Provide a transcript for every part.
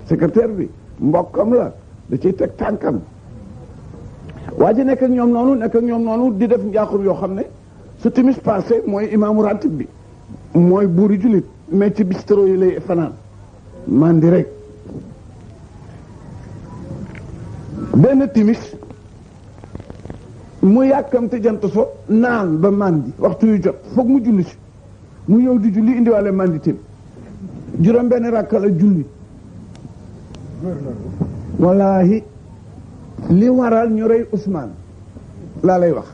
secrétaire bi mbokkam la da ciy teg tànkam waa ji nekk ak ñoom noonu di def njaaxum yoo xam ne su timis passé mooy imaamu ratib bi mooy buuri jullit mais ci bistro yi lay fanaan mandi rek benn timis mu yàkkamte jant so naan ba mandi waxtu yu jot foog mu julli si mu ñëw di julli indiwaale mandi tim juróom benn rakka la julli wallahi li waral ñu rey Ousmane laa lay wax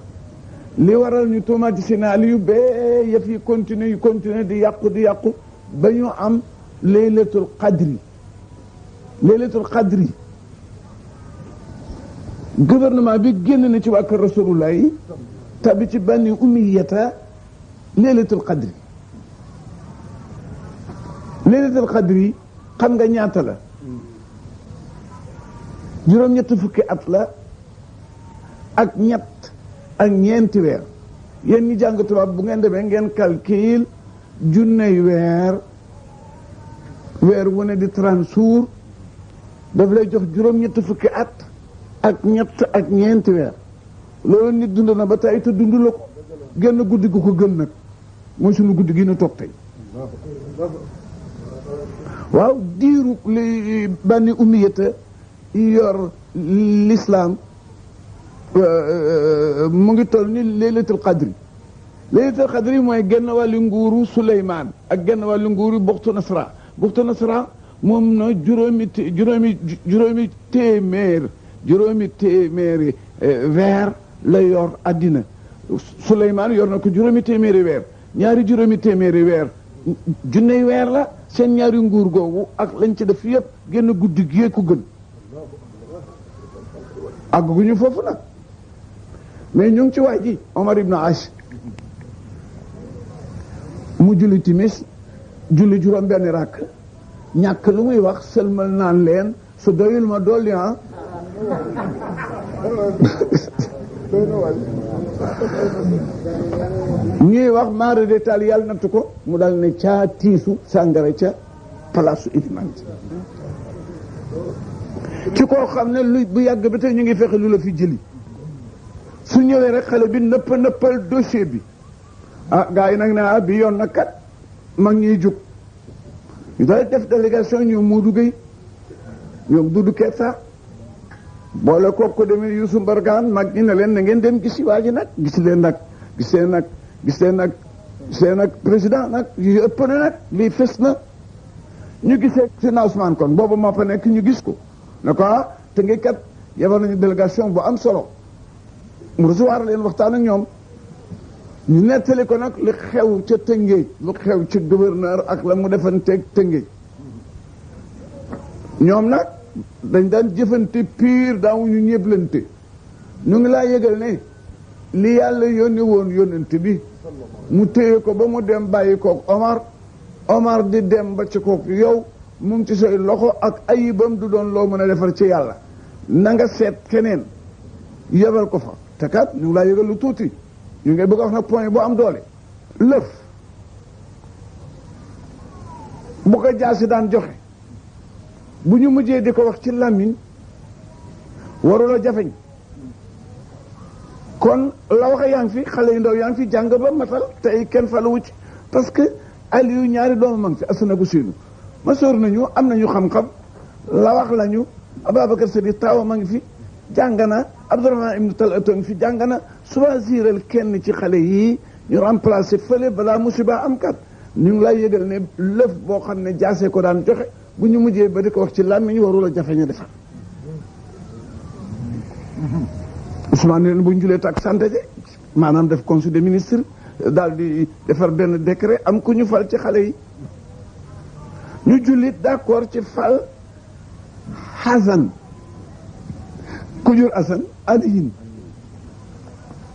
li waral ñu tuumaat ci Seydina Aliyu ba yëf yi continuer di yàqu ba ñu am laylatul qadri gouvernement bi génn na ci waa kër Rasulullah yi tabi ci Bani Umayyata laylatul qadri xam nga ñaata la juróom-ñetti fukki at la ak ñeenti weer yéen ñi jàng tubaab bu ngeen demee ngeen calcul junney weer wu ne di 30 jours daf lay jox juróom-ñetti fukki at ak ñeenti weer loolu nit dund na ba tey te dund la ko genn guddi gu ko gën nag mooy sunu guddi gi nu toog tey waaw diiru li Bani Umayyata yor l'islam mu ngi toll ni laylatul qadri mooy genn wàllu nguuru Suleymaan ak genn wàllu nguuru Buxtu Nasra moom na juróomi téeméeri weer la yor àddina Suleymaan yor na ko juróomi téeméeri weer ñaari juróomi téeméeri weer junney weer la seen ñaari nguur googu ak lañ ci def yëpp genn guddi gi ko gën àgguñu foofu nag mais ñu ngi ci waay ji Omar ibn Ash mu julli timis julli juróom benn rakk ñàkk lu muy wax sëlmal naan leen su doyul ma dolli ñuy wax maara détail yàlla nattu ko mu dal ne caa tiisu sàngara ca palaasu iliman ci koo xam ne lu bu yàgg ba tey ñu ngi fexe lu la fi jëli su ñëwee rek xale bi nëppal dossier bi gars yi nag ne bi yoon nag kat mag ñuy jóg ñu doon def délégation ñoom Modou Gueye ñoom Doudou Kessa boole koog ko demee Youssou Mbargane mag ñi ne leen na ngeen dem gisi waa ji nag gis leen nag président nag yu ëpp na nag lii fës na ñu gisee Seydina Ousmane kon boobu moo fa nekk ñu gis ko ne ko te ngi kat yebal nañu délégation bu am solo mu recevoir leen waxtaan ak ñoom ñu nettali ko nag li xew ca Tëngéej lu xew ci gouverneur ak la mu defanteeg Tëngéej ñoom nag dañ daan jëfante pire daawuñu ñéblante ñu ngi laa yëgal ne li yàlla yónni woon yónnante bi mu téye ko ba mu dem bàyyi koog Omar di dem ba ci koog yow mu ngi ci say loxo ak ayibam du doon loo mën a defar ci yàlla na nga seet keneen yebal ko fa te kat ñu ngi laa yëgal lu tuuti ñu ngi bëgg a wax nag point bu am doole lëf bu ko jaasi daan joxe bu ñu mujjee di ko wax ci làmmiñ warula jafeñ kon la waxe yaa ngi fi xale yu ndaw yaa ngi fi jàng ba matal tey kenn faluwu ci parce que Aliou ñaari doomu ma ngi fi Asana bu Siinu ma sóor nañu am nañu xam-xam la wax lañu Ababacar Sadiq taawa ma ngi fi jàng na Abdourahmane ibnu Talata ngi fi jàng na choisiral kenn ci xale yii ñu remplacer fële balaa musiba am kat ñu ngi lay yëgal ne lëf boo xam ne jaasee ko daan joxe bu ñu mujjee ba di ko wax ci làmmiñ warul a jafe ñu defar Ousmane leen bu ñu julee tak santé je maanaam def conseil des ministres daal di defar benn décret am ku ñu fal ci xale yi ñu jullit d'accord ci fal Hasan ku jur Hasan Aliyin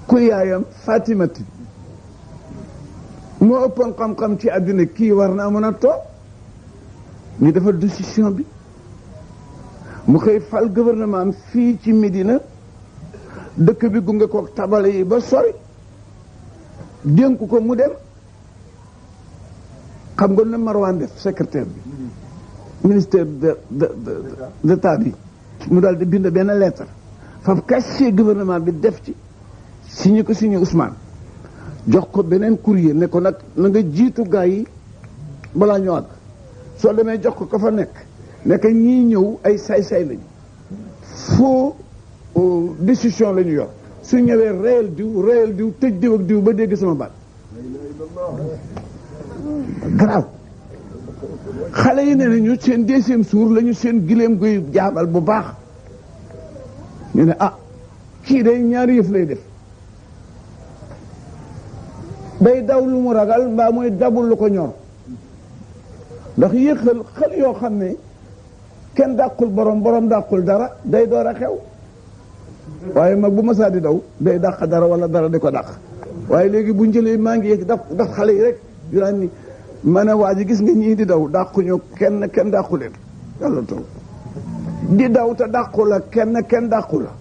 ku yaayam Fatimati moo ëppoon xam-xam ci àddina kii war naa mën a toog ñu defar décision bi mu xëy fal gouvernement am fii ci Médina dëkk bi gunge ko tabale yi ba sori dénk ko mu dem xam nga ne Marwan def secrétaire bi ministère d'état bi mu daal di bind benn lettre faf casier gouvernement bi def ci signé ko signé Ousmane jox ko beneen courrier ne ko nag na nga jiitu gaa yi balaa ñu àgg soo demee jox ko ka fa nekk ñii ñëw ay saay-saay lañu faux décision la ñu yor su ñëwee réel diw tëj diw ak diw ba dégg sama baat garaaw xale yi ne nañu seen deuxième jour lañu seen gileem guy jaabal bu baax ñu ne kii day ñaari yëf lay def day daw lu mu ragal mbaa mooy dabul lu ko ñor ndax yéexal xel yoo xam ne kenn dàqul borom dàqul dara day door a xew waaye mag bu masaa di daw day dàq dara wala dara di ko dàq waaye léegi bu njëlee maa ngi yegg daf xale yi rek yu naan ni ma ne waa ji gis nga ñii di daw dàquñu kenn dàqu leen yàlla taw di daw te dàqu la kenn dàqu la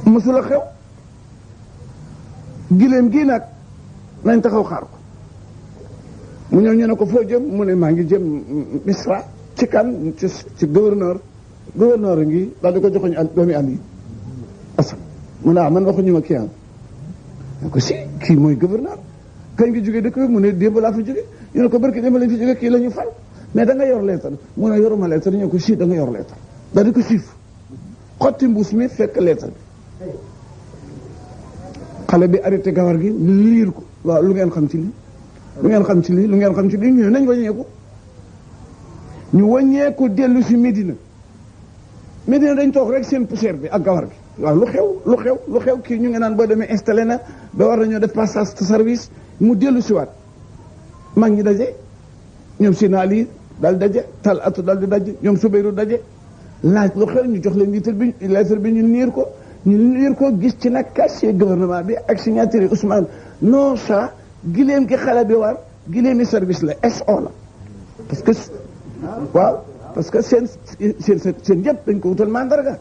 mësula xew giléem gii nag nañ taxaw xaar ko mu ñëw ñu ne ko foo jëm mu ne maa ngi jëm Misra ci kan ci gouverneur a ngi daal di ko joxoñ doomi am yi asan mu ne man waxuñu ma kii am ne ko si kii mooy gouverneur kañ ngi jógee dëkk bi mu ne démb laa fi jóge ñu ne ko barki démb lañ fi jóge kii la ñu fal mais da nga yor lettre mu ne yoruma lettre ñu ne ko si da nga yor lettre daal di ko siif xotti mbuus mi fekk lettre bi xale bi arrêté gawar gi liir ko waaw lu ngeen xam ci lii lu ngeen xam ci lii ñu ne nañ wàññeeku ñu wàññeeku dellu si Médina dañ toog rek seen poussière bi ak gawar gi waaw lu xew kii ñu ngi naan boo demee installé na ba war nañoo def passage de service mu dellu si waat mag ñi daje ñoom Sina Ali daal daje Tal Atu daal di daje ñoom Subeyru daje laaj lu xew ñu jox leen lettre bi ñu niir ko gis ci nag casier gouvernement bi ak signature Ousmane non ça gileem gi xale bi war gileemi service la SO la parce que seen yëpp dañ ko wutal mandarga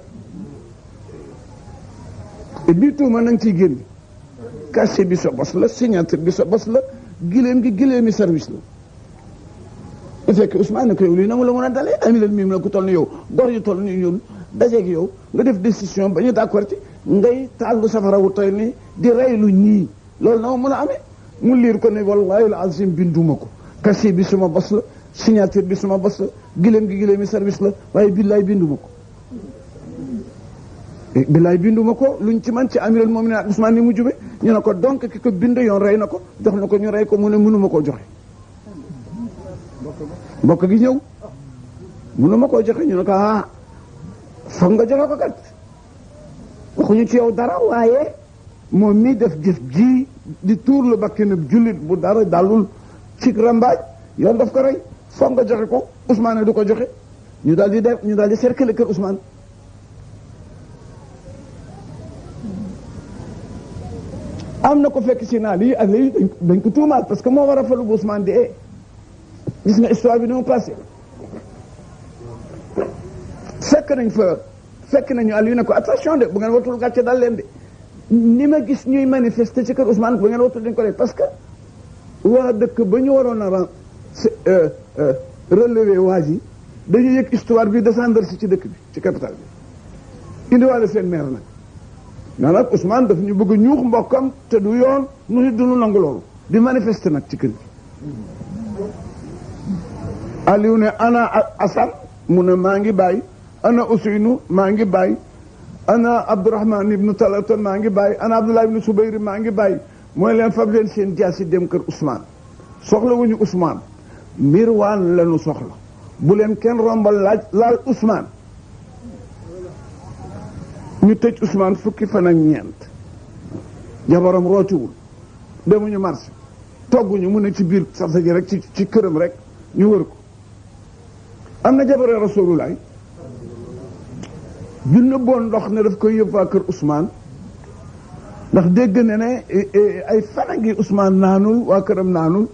et bii tuuma na nga ciy génn casier bi sa bos la signature bi sa bos la gileem gi gileemi service la bu fekkee Ousmane ne ko yow lii na mu la mën a dalee ami leen mii na ku toll ni yow gor yu toll ni ñun dajeeg yow nga def décision ba ñu d'accord ci ngay tàllu safara wu toy ni di reylu ñii loolu na ma mën a amee mu liir ko ne wallahi al azim binduma ko casier bi suma bos la signature bi suma bos la gileem gi gileemi service la waaye billaay binduma ko luñ ci man ci amiral mu'minin ak Ousmane ni mu jube ñu ne ko donc ki ko bind yoon rey na ko jox na ko ñu rey ko mu ne mënuma koo joxe mbokk gi ñëw mënuma koo joxe ñu ne ko foog nga joxe ko kat waxuñu ci yow dara waaye moom mi def jëf ji di tuur lu bakkanab jullit bu dara dalul ci rambaaj yoon daf ko rey foog nga joxe ko Ousmane du ko joxe ñu daal di cercle kër Ousmane am na ko fekk si naa lii ak lii dañ ko tuumaal parce que moo war a falu bu Ousmane di gis nga histoire bi ni mu passé fekk nañu Aliou ne ko attention de bu ngeen watul gàcce dal leen de ni ma gis ñuy manifester ci kër Ousmane bu ngeen watul dañ ko def parce que waa dëkk ba ñu waroon a relever waa ji dañu yëg histoire bi descendre si ci dëkk bi ci capitale bi indiwaale seen maire nag naa nag Ousmane daf ñu bëgg ñuux mbokkam te du yoon nu nit duñu nangu loolu di manifester nag ci kër gi Aliou ne ana Assane mu ne maa ngi bàyyi ana Ousseynou maa ngi bàyyi ana Abdourahman ibnu Talata maa ngi bàyyi ana Abdoulaye ibnu Soubayri maa ngi bàyyi mooy leen fab leen seen jaasi dem kër Ousmane soxla wuñu Ousmane Mirwaan lañu soxla bu leen kenn rombal laal Ousmane ñu tëj Ousmane fukki fan ak ñeent jabaram rootiwul demuñu marché togguñu mu ne ci biir sarsa ji rek ci këram rek ñu wër ko am na jabare Rasulullah bi nëbboon ndox ne daf koy yóbbu waa kër Ousmane ndax dégg na ne ay fana ngi Ousmane naanul waa këram naanul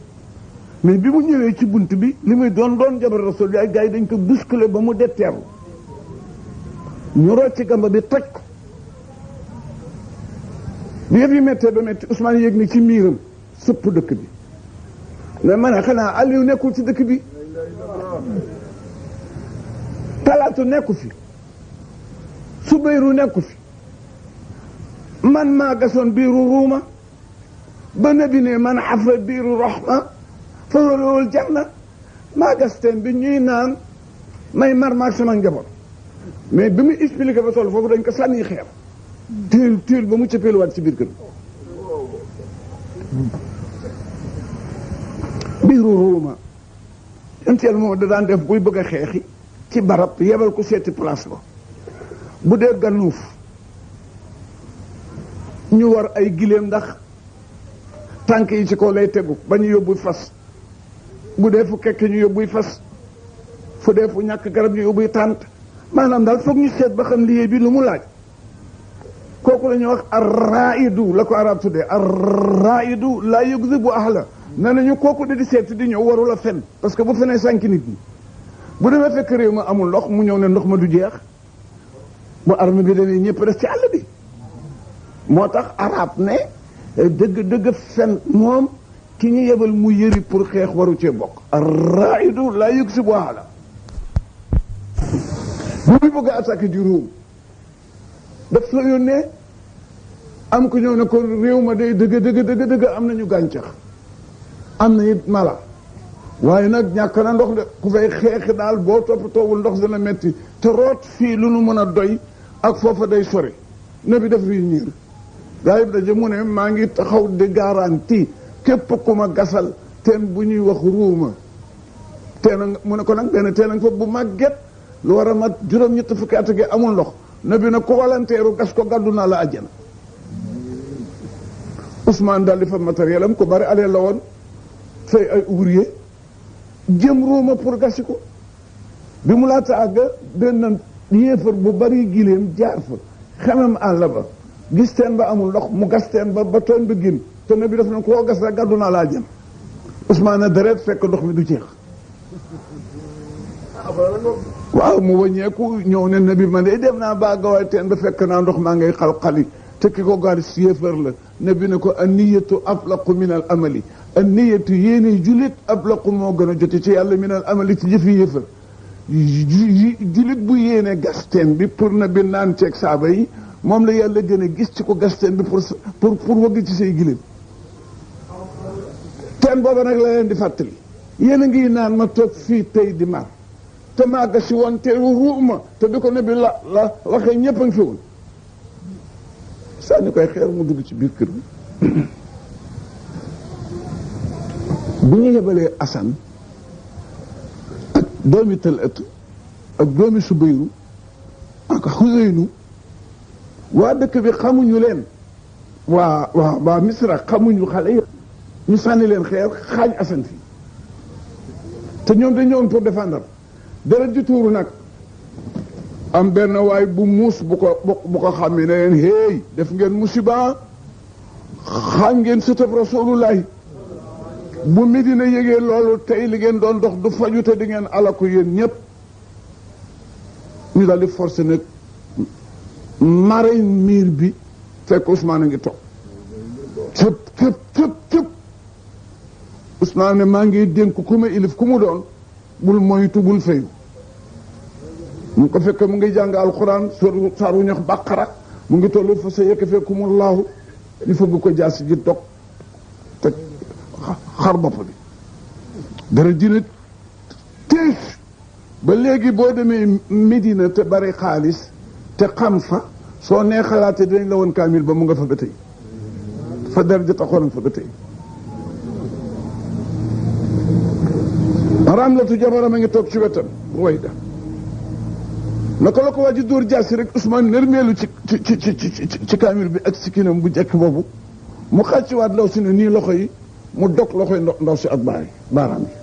mais bi mu ñëwee ci bunt bi li muy doon jabare Rasulullah ay gars yi dañ ko bousculer ba mu detteerlu ñu rocc ci gamba bi toj ko bi yëf yi méttee ba métti Ousmane yéeg ni ci miiram sëpp dëkk bi mais ma ne xanaa Aliou nekkul ci dëkk bi Talaatu nekku fi Subayru nekku fi man maa gasoon biiru ruuma ba nabi ne man xafa biiru rahma fa walowul janna maa gas teen bi ñuy naan may mar maag sama njaboot mais bi mu expliqué ba toll foofu dañ ko sànni xeer tiil ba mu cëppeeluwaat ci biir kër biiru ruuma yenteel moom da daan def buy bëgg a xeexi ci barab yebal ko seeti place ba bu dee gannuuf ñu war ay gileem ndax tànk yi ci kaw lay tegu ba ñu yóbbu fas bu dee fu kekk ñu yóbbuy fas fu dee fu ñàkk garab ñu yóbbuy tànt maanaam daal foog ñu seet ba xam liggéey bi lu mu laaj kooku la ñuy wax arraidu la ko arab tuddee arraidu laa yugzibu ahla ne nañu kooku di seet di ñëw warul a fen parce que bu fenee sànki nit ñi bu demee fekk réew ma amul ndox mu ñëw ne ndox ma du jeex bu arme bi demee ñëpp des ci àll bi moo tax arab ne dëgg fen moom ki ñu yebal mu yëri pour xeex waru cee bokk arraidu laa yugzibu ahla bu muy bëgg a attaqué di Rome daf la yónnee am ko ñëw ne ko réew ma day dëgg am nañu gàncax am na it mala waaye nag ñàkk na ndox de ku fay xeexi daal boo toppatoowul ndox dana metti te root fii lu nu mën a doy ak foofa day sori na bi def réunir gaa yi daje mu ne maa ngi taxaw di garantie képp ku ma gasal teen bu ñuy wax ruuma teen mu ne ko nag benn teen fa bu màgget lu war a mat juróom-ñett fukki at gi amul ndox na bi nag ku walanteeru gas ko gàddu naa la àjjana Ousmane daal di fa matériel am ko bari alee la woon fay ay ouvrier jëm ruuma pour gasi ko bi mu laata àgg benn yéefar bu bari gileem jaar fa xamam àll ba gis teen ba amul ndox mu gas teen ba teen ba gin te na bi def na koo gas rek gàddu naa la àjjana Ousmane a deret fekk ndox mi du jeex waaw mu wàññeeku ñëw ne nabi man de dem naa ba gawaay teen ba fekk naa ndox maa ngay xal-xali te ki ko gaar si yéefar la nabi ne ko anniyatu ablaqu min al amali anniyatu yéene julit ablaqu moo gën a jote ci yàlla min al amali ci jëfi yéefar julit bu yéene gas teen bi pour nabi naan ceeg saaba yi moom la yàlla gën a gis ci ko gas teen bi pour wëgg ci say giléem teen booba nag la leen di fàttali yéen a ngi naan ma toog fii tey di mar te maa gasi woon te ruuma te bi ko nabi la waxee ñëpp a ngi fi woon sànni koy xeer mu dugg ci biir kër bi bu ñu yebalee Asan ak doomi Talatu ak doomi Subayru ak Xuseynu waa dëkk bi xamuñu leen waa Misra xamuñu xale yi ñu sànni leen xeer xaañ Asan fii te ñoom dañ ñëwoon pour défendre dara ji tuuru nag am benn waay bu muus bu ko xam ne leen hey def ngeen musiba xam ngeen sëtëb rasulullahi bu Medina yëgee loolu tey li ngeen doon dox du faju te di ngeen alaku yéen ñëpp ñu daal di forcé nag mare miir bi fekk Ousmane a ngi toog cëp Ousmane ne maa ngi dénk ku ma ilif ku mu doon bul moytu bul fayu mu ko fekk mu ngi jàng alxuraan saar wu ñox bàqara mu ngi tollu fa sa yëkk fekkumullahu ñu fëgg ko jaasi ji dog te xar bopp bi dara dina tiis ba léegi boo demee Medina te bari xaalis te xam fa soo nee xalaate dinañ la woon kaamil ba mu nga fa ba tey fa dara ji taxoon fa ba tey Ramlatu jabaram a ngi toog ci wetam Ruwayda naka la ko waa ji dóor jaasi rek Ousmane nërmeelu ci kaamil bi ak sikkinam bu jekk boobu mu xàcciwaat ndaw si ne nii loxo yi mu dog loxo yi ndaw si ak baaraam yi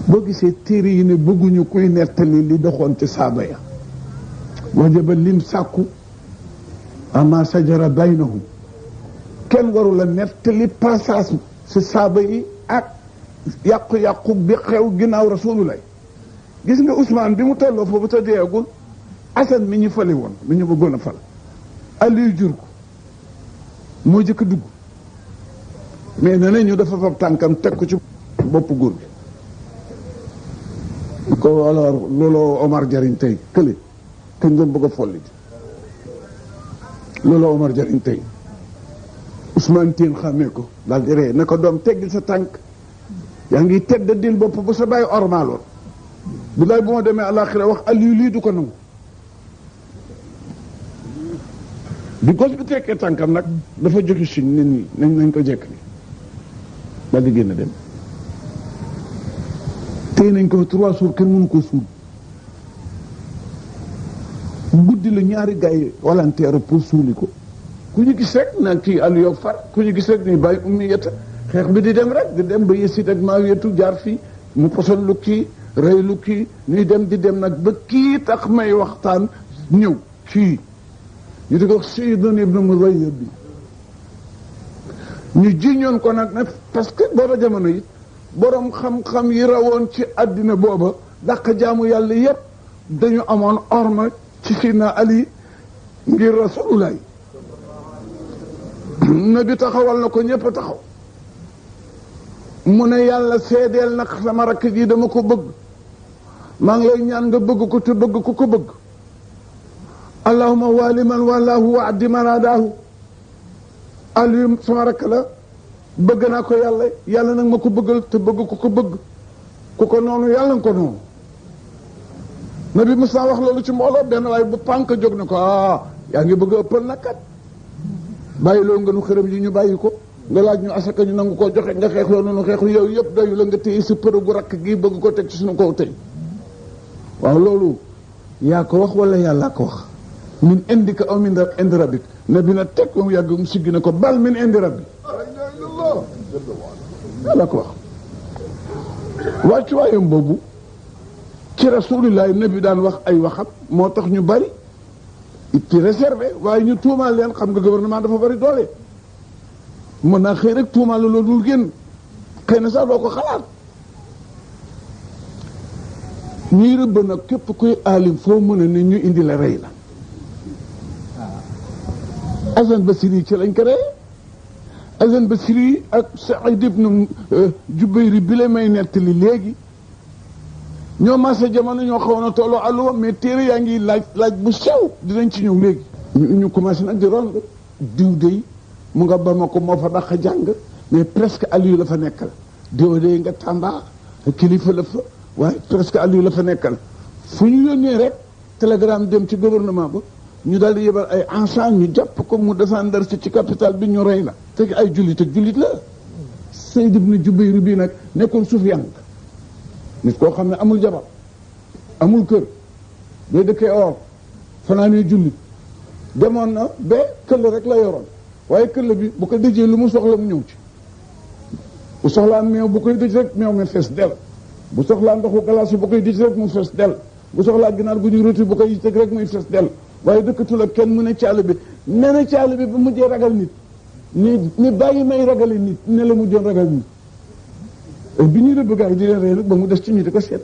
boo gisee téere yi ne bëgguñu kuy nettali li doxoon ci saaba ya wajaba lim sàkku ama sajara baynahum kenn waru la nettali passage si saaba yi ak yàqu-yàqu bi xew ginnaaw rasulullah gis nga Ousmane bi mu tolloo foofu te deegul Assane mi ñu fale woon mi ñu bëggoon a fal Aliou jur ko moo jëkk dugg mais nee nañu dafa fab tànkam teg ko ci bopp góor gi ko alors looloo Omar jariñ tey kële te ngeen bëgg a folli looloo Omar jariñ tey Ousmane Tine xàmmee ko daal di ree ne ko doom teggil sa tànk yaa ngi tedd dil bopp bu sa bàyyi ormaaloon bilaay bu ma demee àlaxira wax Aliou lii du ko nangu bi gos bi tekkee tànkam nag dafa joxe suñ nit ñi nañ ko jekk ni daal di génn dem tey nañ ko 3 jours kenn mënu ko suul guddi la ñaari gars yi volontaire pour suuli ko ku ñu gis rek nag kii Aliou far ku ñu gis rek ni bàyyi ummi yetta xeex bi di dem rek di dem ba Yésid ak Maawiyatu jaar fii mu poson lu kii rey lu kii ñuy dem di dem nag ba kii tax may waxtaan ñëw kii ñu di ko wax Sayyidun ibnu Muzayyab bi ñu jiñoon ko nag ne parce que booba jamono it borom xam-xam yi rawoon ci àddina booba dàq jaamu yàlla yépp dañu amoon orma ci Sidna Ali ngir Rasulullah nabi taxawal na ko ñëpp taxaw mu ne yàlla seedeel nag sama rakk ji dama ko bëgg maa ngi lay ñaan nga bëgg ko te bëgg ku ko bëgg allahumma waali man walaahu wa addi man adaahu Aliou sama rakk la bëgg naa ko yàlla nag ma ko bëggal te bëgg ku ko bëgg ku ko noonu yàlla nga ko noonu nabi Musaa wax loolu ci mbooloo benn waaye bu pànk jóg na ko yaa ngi bëgg a ëppal nag kat bàyyi loolu nga nu xërëm yi ñu bàyyi ko nga laaj ñu asaka ñu nangu koo joxe nga xeex loolu nu xeexu yow yëpp doyu la nga téye sa përë gu rakk gi bëgg ko teg ci suñu kaw tey waaw loolu yaa ko wax wala yàllaa ko wax min indika aw min indi rabbik ne bi na teg moom yàgg mu siggi ne ko bal min indi rabbi yàllaa ko wax wàccuwaayam boobu ci rasulillahi nabi daan wax ay waxam moo tax ñu bari ci réservé waaye ñu tuumaal leen xam nga gouvernement dafa bari doole mën naa xëy rek tuumaal la loolu dul génn xëy na sax doo ko xalaat ñuy rëbb nag képp kuy aalim foo mën a ne ñu indi la rey la Hasan Basri ci lañ ko rey Hasan Basri ak Saïd ibn Jubayr bi la may nettali léegi ñoo masa jamono ñoo xawoon a tolloo àlluwa mais téere yaa ngi laaj bu sew dinañ ci ñëw léegi ñu commencé nag di ron diw dey mu nga Bamako moo fa dàq jàng mais presque Aliou la fa nekkal diw dey nga Tamba kilifa la fa waaye presque Aliou la fa nekkal fu ñu yónnee rek télégramme dem ci gouvernement ba ñu daal di yebal ay ensemble ñu jàpp ko mu descendre si ci capital bi ñu rey la te ay jullit ak jullit la Saïd ibn Jubayr bii nag nekkoon Sufyaan nit koo xam ne amul jabar amul kër day dëkkee or fanaanee jullit demoon na ba këll rek la yoroon waaye këll bi bu ko dëjee lu mu soxla mu ñëw ci bu soxlaa meew bu koy dëj rek meew mi fees del bu soxlaa ndoxu glace bu koy dëj rek mu fees del bu soxlaa ginaar gu ñu rôti bu koy teg rek muy fees del waaye dëkkatul ak kenn mu ne caal bi nee na caal bi ba mujjee ragal nit ni bàyyi may ragale nit ne la mujjoon ragal nit bi ñuy rëbb gars yi di leen rey nag ba mu des ci ñu di ko seet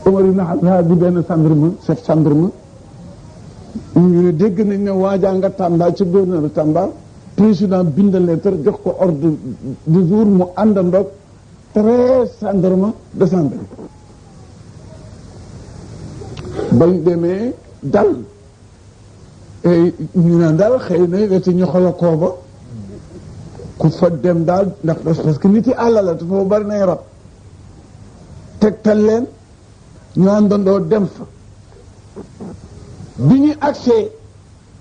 Omar ibn Khattab di benn gendarme chef gendarme ñu ne dégg nañ ne waajaa nga Tamba ci gouverneur Tamba président bind lettre jox ko ordre du jour mu àndandoog 13 gendarme descendre bañ demee dal ñu naan daal xëy na weti ñu xola kooba ku fa dem daal ndax parce que nit yi àll la te foofu bari nay rab tegtal leen ñu àndandoo dem fa bi ñuy agsee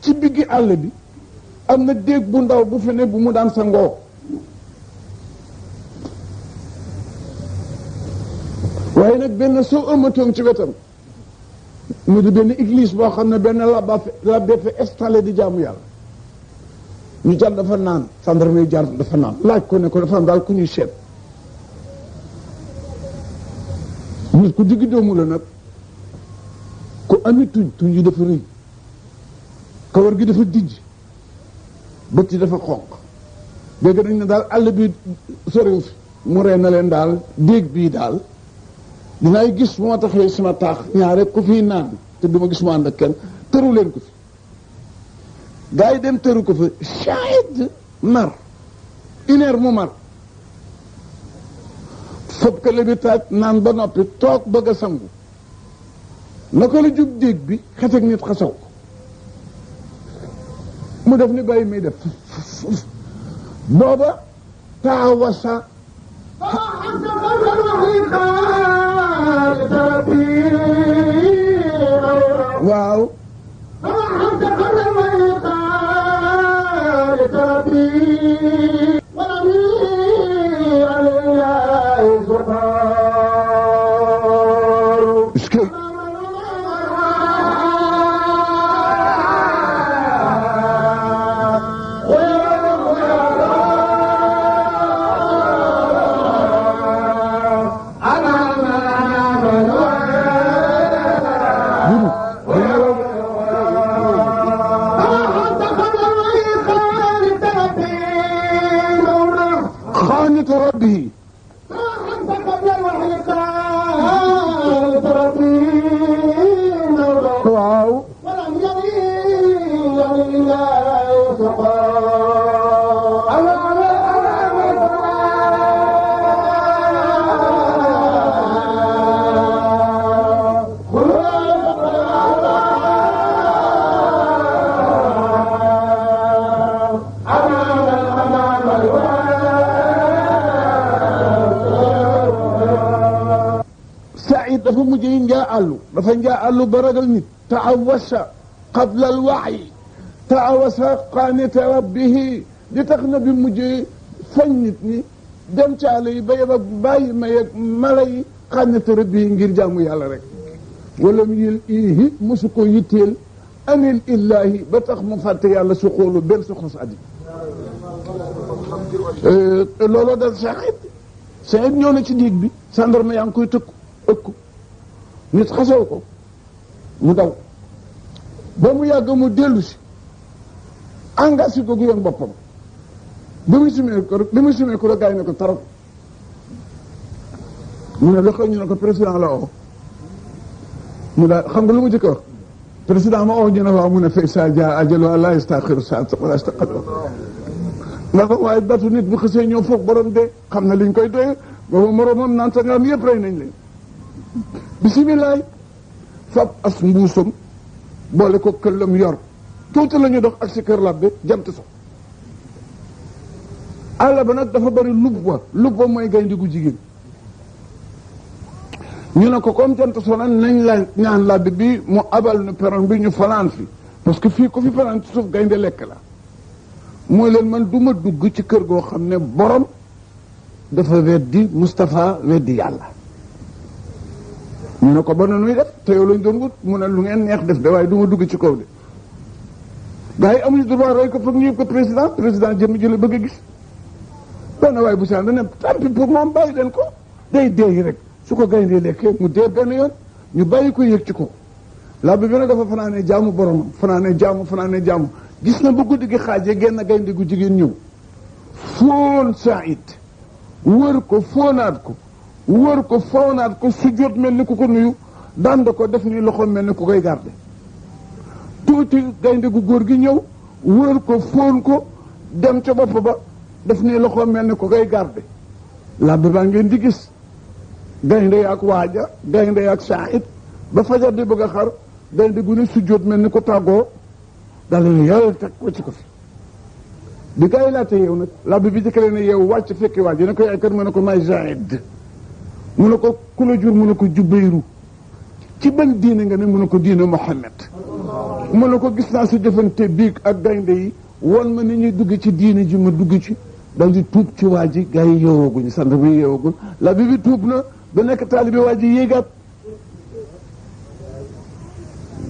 ci diggi àll bi am na déeg bu ndaw bu fi ne bu mu daan sangoo waaye nag benn soo ëmmatoon ci wetam mu di benn église boo xam ne benn labbe fa installé di jaamu yàlla ñu jàll dafa naan gendarme yi jaar dafa naan laaj ko ne ko dafa am daal ku ñuy seet nit ku digg doomu la nag ku ami tuñ yi dafa rëy kawar gi dafa dijj bët yi dafa xonq dégg nañ ne daal àll bi soriw fi mu ree na leen daal déeg bii daal dinaay gis moo taxee sama taax ñaare ku fii naan te duma gis mu ànd ak kenn tëru leen ko fi gaa yi dem tëru ko fa Saïd mar une heure mu mar fob kële bi taaj naan ba noppi toog bëgg a sangu naka la jub déeg bi xet ak nit xasaw ko mu def ni bàyyi muy def booba taawasa waaw dafa mujjee dafa njaa àllu ba ragal nit taawasa qabla al wahyi taawasa qaanita rabbihi di tax na bi mujjee fañ nit ñi dem ci àll yi ba yeb ak bàyyi ma yeeg mala yi qaanita rabbihi ngir jaamu yàlla rek wala mu yil ihi mosu ko yitteel anil illahi ba tax mu fàtte yàlla su xoolu benn su xos addi looloo dal Saïd ñëw na ci diig bi gendarme yaa ngi koy ëkku nit xasaw ko mu daw ba mu yàgg mu dellu si engagé ko gu yoon boppam bi muy sumee ko rek gars yi ne ko tarap mu ne la xew ñu ne ko président la oo mu daal xam nga lu mu jëkk wax président ma oo ñu ne waaw mu ne fay sa dia ajal wa la yastaxiru sa wala yastaqdim nga ko waaye batu nit bu xësee ñëw foog borom de xam na liñ koy doye boobu moromam naan sa ngaam yëpp rey nañ leen bisimilaay fab as mbuusam boole ko këllam yor tuuti la ñu dox ak si kër labbe jant so àll ba nag dafa bari lub mooy gaynde gu jigéen ñu ne ko comme jant so nañ la ñaan labbe bi mu abal nu peron bi ñu fanaan fi parce que fii ko fi fanaan ci suuf gaynde lekk la mooy leen man du ma dugg ci kër goo xam ne borom dafa weddi Moustapha weddi yàlla ñu ne ko ba na nuy def te yow lañ doon wut mu ne lu ngeen neex def de waaye du ma dugg ci kaw de gars yi amuñu droit roy ko foog ñu yëpp ko président jëmm jële bëgg a gis benn waaye bu saan ne tant pis pour moom bàyyi leen ko day dee rek su ko gayndee lekkee mu dee benn yoon ñu bàyyi ko yëg ci ko labbe bi nag dafa fanaanee jaamu boromam fanaanee jaamu gis na bu guddi gi xaajee genn gaynde gu jigéen ñëw foon Saïd wër ko foonaat ko sujjóot mel ni ku ko nuyu dand ko def ni loxo mel ni ku koy garde tuuti gaynde gu góor gi ñëw wër ko foon ko dem ca bopp ba def ni loxo mel ni ku koy garde labbe baa ngeen di gis gaynde yaak waaja gaynde yaak Saïd ba fajar di bëgg a xar gaynde gu ne sujjóot mel ni ko tàggoo daal di yàlla teg ko ci ko fi bi gaa yi laate yeew nag labbe bi jëkkale ne yeew wàcc fekki waaj ne ko yaay kër mu ne ko may Saïd mu ne ko ku la jur mu ne ko Jubayru ci ban diine nga ne mu ne ko diine Muhammad mu ne ko gis naa sa jëfante biig ak gaynde yi won ma ni ñuy dugg ci diine ji ma dugg ci dal di tuub ci waa ji gaa yi yeewooguñu sant bi yeewooguñ labbe bi tuub na ba nekk taalibe waa ji yéegaat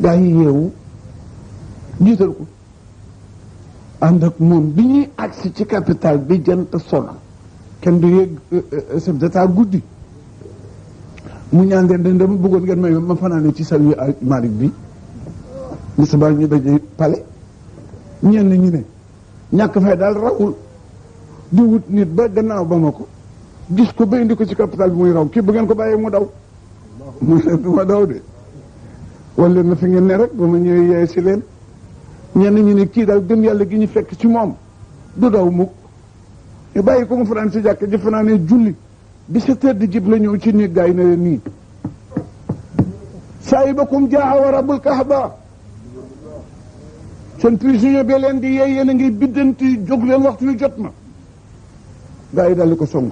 gaa yi yeewu jiital ko ànd ak moom bi ñuy agsi ci capital bi jant sona kenn du yéeg chef d'état guddi mu ñaan leen dama bëggoon ngeen may ma fanaane ci sawi Malick bi ni suba ñu daje pale ñenn ñu ne ñàkk fay daal rawul di wut nit ba gannaaw ba ma ko gis ko ba indi ko ci capital bi muy raw kii bu ngeen ko bàyyee mu daw mu ne du ma daw de wala leen na fi ngeen ne rek ba ma ñëwee yeey si leen ñenn ñu ne kii daal gëm yàlla gi ñu fekk ci moom du daw mukk ñu bàyyi ko mu fanaan ci jàkk ji fanaanee julli bi sa tëdd jib la ñëw ci néeg gaa yi ne leen nii saahibakum jaa wa rabbul kahba seen prisonnier bi leen di yee yéen a ngi biddanti jóg leen waxtu wi jot na gaa yi daal di ko song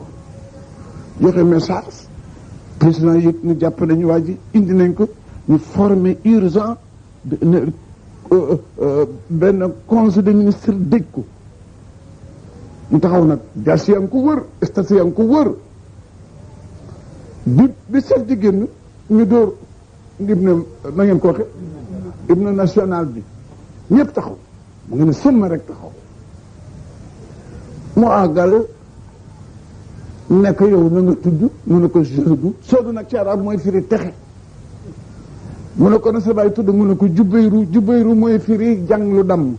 joxe message président yëg ni jàpp nañu waa ji indi nañ ko ñu formé urgent benn conseil des ministres dëj ko mu taxaw nag gas yaa ngi ko wër station yaa ngi ko wër bi chef di génn ñu dóor hymne na ngeen ko waxe hymne national bi ñëpp taxaw mu ngi ne sëmma rek taxaw mu àggal nekk yow na nga tudd mu ne ko soodu nag ci arab mooy firi texe mu ne ko na sa baay tudd mu ne ko jubayru mooy firi jàng lu damm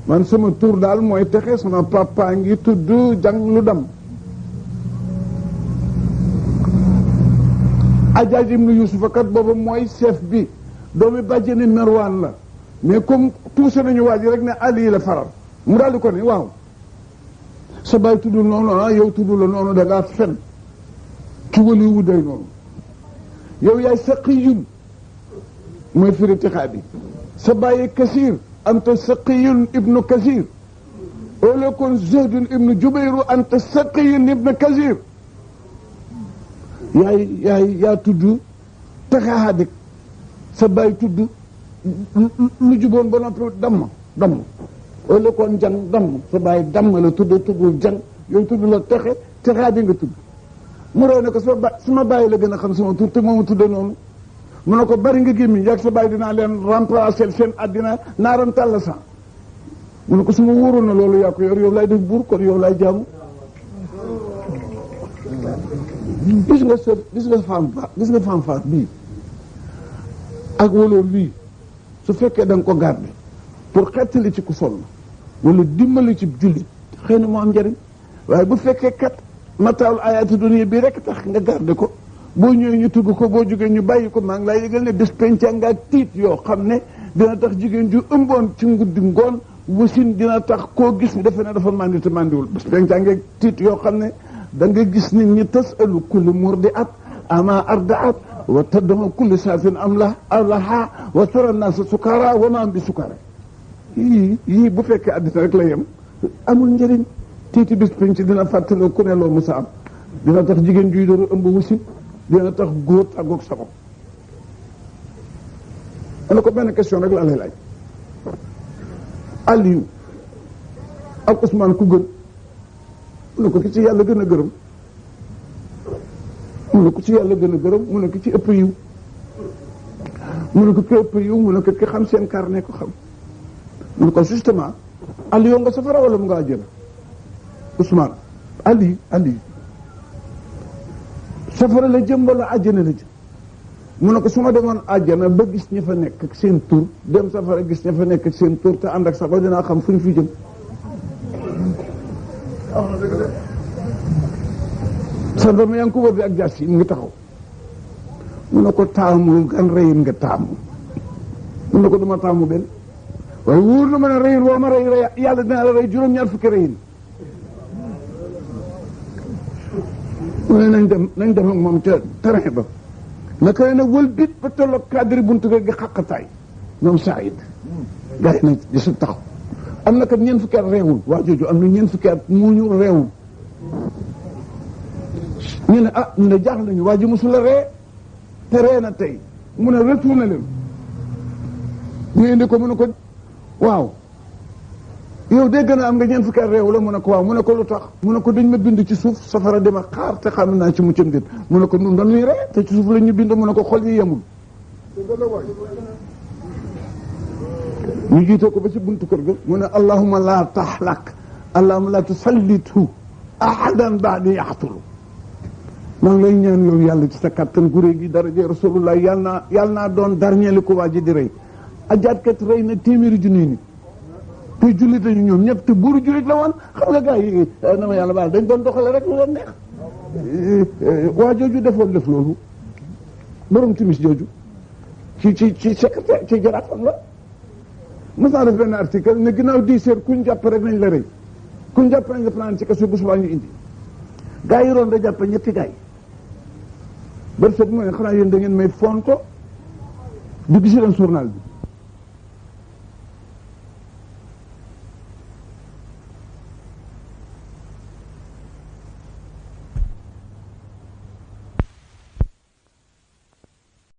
man sama tur daal mooy texe sama papa ngi tudd jàng lu damm Ajaaj ibnu Yusufa kat booba mooy chef bi doomi bàjjeni Merwaan la mais comme tuuse nañu waa ji rek ne Ali la faral mu daal di ko ne waaw sa baay tudd noonu yow tudd la noonu da ngaa fen ki wali wu day noonu yow yaay saqiyun mooy firi texaa bi sa baay Kasiir anta saqiyun ibnu Kasiir wala kon Zaydun ibnu Jubayru anta saqiyun ibnu Kasiir yaa tudd texaadik sa baay tudd lu juboon ba noppi damm wala kon jang damm sa baay damm la tuddul jang yow tudd la texaadi nga tudd mu roo ne ko sama baay la gën a xam sama tur te moomu tudde noonu mu ne ko bari nga gémmiñ yàgg sa baay dinaa leen remplacer seen àddina naaram tàll sa mu ne ko su ma wóoroon na loolu yaa ko yor yow laay def buur kon yow laay jaamu gis nga femme faat bii ak waloolu lii su fekkee da nga ko garder pour xettali ci ku sonn wala dimbali ci jullit xëy na moo am njëriñ waaye bu fekkee kat mataawul ayaatu dunya bi rek tax nga garder ko boo ñëwee ñu tugg ko boo jógee ñu bàyyi ko maa ngi lay yëgal ne bés penca nga tiit yoo xam ne dina tax jigéen ju ëmboon ci nguddi ngoon wasin dina tax koo gis defe ne dafa mandi te mandiwul bés penca nga tiit yoo xam ne da nga gis nit ñi tasalu kulli murdi'at ama ardaat wa taddamu kulli saatin amlaha wa tara naasa sukara wa ma am bi sukara yii bu fekkee àddina rek la yem amul njëriñ tiiti bis penc dina fàttaloo ku ne loo musa am dina tax jigéen juy dooru ëmb wasin dina tax góor tàggoog sabab ana ko benn question rek laa lay laaj Aliou ak Ousmane ku gën mu ne ko ki ci yàlla gën a gërëm mu ne ko ci yàlla gën a gërëm mu ne ko ci ëpp yiw mu ne ko ki ëpp yiw mu ne ko ki xam seen carnet ko xam mu ne ko justement Aliou nga safara wala mu nga àjjana Ousmane Ali safara la jëm wala àjjana la jëm mu ne ko su ma demoon àjjana ba gis ña fa nekk ak seen tur dem safara gis ña fa nekk ak seen tur te ànd ak safara dinaa xam fu ñu fi jëm sandama yaa ngi ko wër bi ak jaas yi mu ngi taxaw mu ne ko taamu gan reyin nga taamu mu ne ko duma taamu benn waaye wóor na ma ne reyin woo ma rey yàlla dina la rey juróom-ñaar fukki reyin mu ne nañ dem ak moom ca terrain ba naka ne nag wël bit ba tolloog cadre buntu gi xaqataay ñoom Saïd gars yi nañ di su taxaw am na kat ñeent fukki at reewul waa jooju am na ñeent fukki at muuñu reewul ñu ne ñu ne jaaxle nañu waa ji musula ree te ree na tey mu ne retourné leen ñu indi ko mu ne ko waaw yow dégg na am nga ñeent fukki at reewu la mu ne ko waaw mu ne ko lu tax mu ne ko dañ ma bind ci suuf safara dema xaar te xam naa ci muccam déet mu ne ko nun dañuy ree te ci suuf la ñu bind mu ne ko xol yi yemul ñu jiite ko ba ci buntu kër ga mu ne allahumma la tahlak allahumma la tusallithu ahadan ba'di yaqtulu maa ngi lay ñaan yow yàlla ci sa kattan gu réy gi daraja rasulullah yàlla naa doon dernier li ko waa ji di rey ajaatkat rey na téeméeri junni nit te jullit lañu ñoom ñëpp te buuru jullit la woon xam nga gars yi na ma yàlla baal dañ doon doxale rek lu leen neex waa jooju defoon def loolu borom timis jooju ci secrétaire ci jaraatam la mos naa def benn article ne ginnaaw 10 heures kuñ jàpp rek nañ la rey ku jàpp nañ nga fanaan ci kaso bu subaa ñu indi gaa yi roon da jàpp ñetti gaa yi bër set mu ne xanaa yéen da ngeen may fonto du gisi leen journal bi